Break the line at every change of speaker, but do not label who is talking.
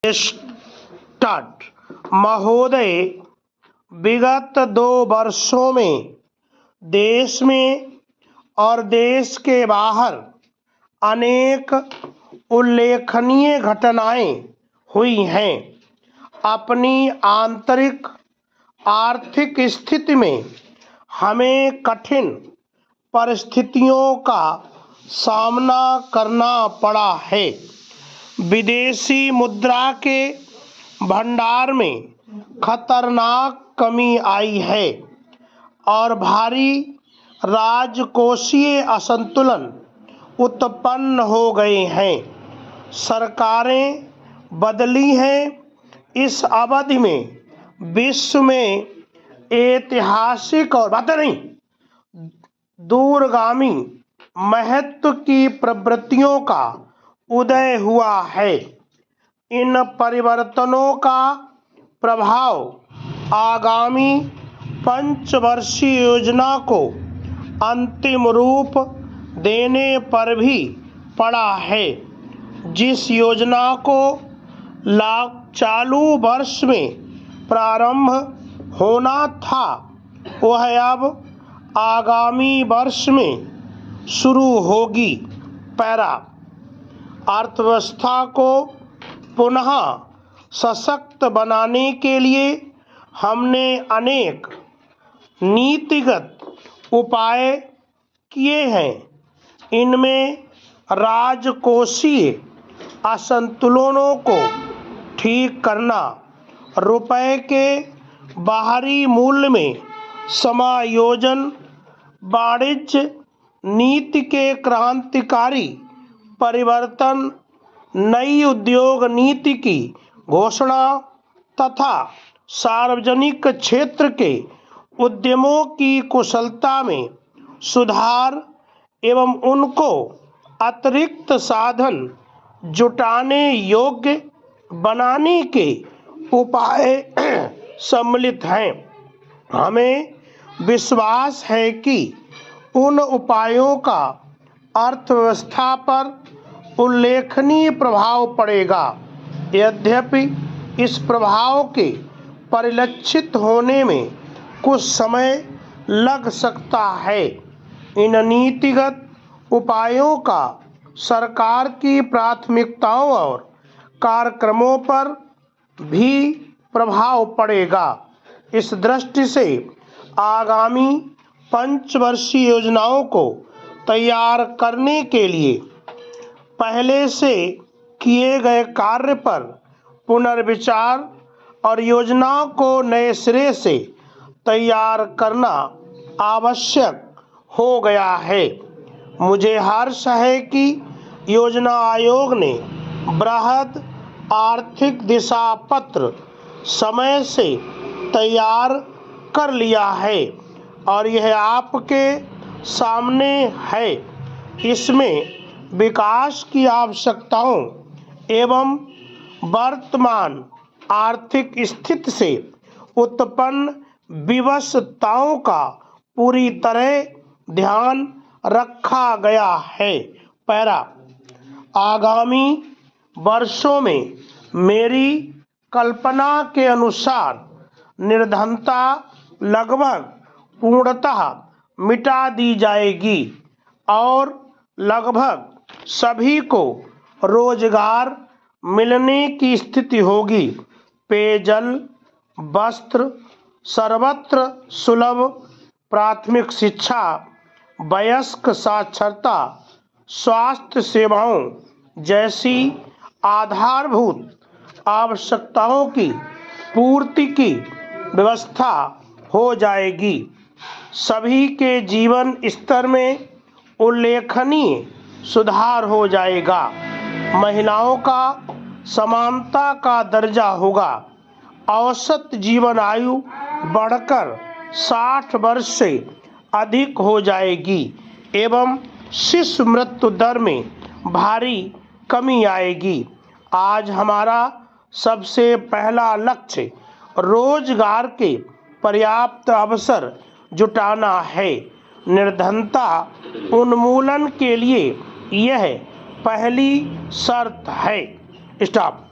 Start. महोदय, विगत 2 वर्षों में देश में और देश के बाहर अनेक उल्लेखनीय घटनाएं हुई हैं। अपनी आंतरिक आर्थिक स्थिति में हमें कठिन परिस्थितियों का सामना करना पड़ा है। विदेशी मुद्रा के भंडार में खतरनाक कमी आई है और भारी राजकोषीय असंतुलन उत्पन्न हो गए हैं। सरकारें बदली हैं। इस अवधि में विश्व में ऐतिहासिक और दूरगामी महत्व की प्रवृत्तियों का उदय हुआ है। इन परिवर्तनों का प्रभाव आगामी पंचवर्षीय योजना को अंतिम रूप देने पर भी पड़ा है। जिस योजना को चालू वर्ष में प्रारंभ होना था वह अब आगामी वर्ष में शुरू होगी। पैरा। अर्थव्यवस्था को पुनः सशक्त बनाने के लिए हमने अनेक नीतिगत उपाय किए हैं। इनमें राजकोषीय असंतुलनों को ठीक करना, रुपए के बाहरी मूल्य में समायोजन, वाणिज्य नीति के क्रांतिकारी परिवर्तन, नई उद्योग नीति की घोषणा तथा सार्वजनिक क्षेत्र के उद्यमों की कुशलता में सुधार एवं उनको अतिरिक्त साधन जुटाने योग्य बनाने के उपाय सम्मिलित हैं। हमें विश्वास है कि उन उपायों का अर्थव्यवस्था पर उल्लेखनीय प्रभाव पड़ेगा। यद्यपि इस प्रभाव के परिलक्षित होने में कुछ समय लग सकता है। इन नीतिगत उपायों का सरकार की प्राथमिकताओं और कार्यक्रमों पर भी प्रभाव पड़ेगा। इस दृष्टि से आगामी पंचवर्षीय योजनाओं को तैयार करने के लिए पहले से किए गए कार्य पर पुनर्विचार और योजना को नए सिरे से तैयार करना आवश्यक हो गया है। मुझे हर्ष है कि योजना आयोग ने बृहद आर्थिक दिशा पत्र समय से तैयार कर लिया है और यह आपके सामने है। इसमें विकास की आवश्यकताओं एवं वर्तमान आर्थिक स्थिति से उत्पन्न विवशताओं का पूरी तरह ध्यान रखा गया है। पैरा। आगामी वर्षों में मेरी कल्पना के अनुसार निर्धनता लगभग पूर्णतः मिटा दी जाएगी और लगभग सभी को रोजगार मिलने की स्थिति होगी। पेयजल, वस्त्र, सर्वत्र सुलभ प्राथमिक शिक्षा, वयस्क साक्षरता, स्वास्थ्य सेवाओं जैसी आधारभूत आवश्यकताओं की पूर्ति की व्यवस्था हो जाएगी। सभी के जीवन स्तर में उल्लेखनीय सुधार हो जाएगा। महिलाओं का समानता का दर्जा होगा। औसत जीवन आयु बढ़कर 60 वर्ष से अधिक हो जाएगी एवं शिशु मृत्यु दर में भारी कमी आएगी। आज हमारा सबसे पहला लक्ष्य रोजगार के पर्याप्त अवसर जुटाना है। निर्धनता उन्मूलन के लिए यह पहली शर्त है। स्टॉप।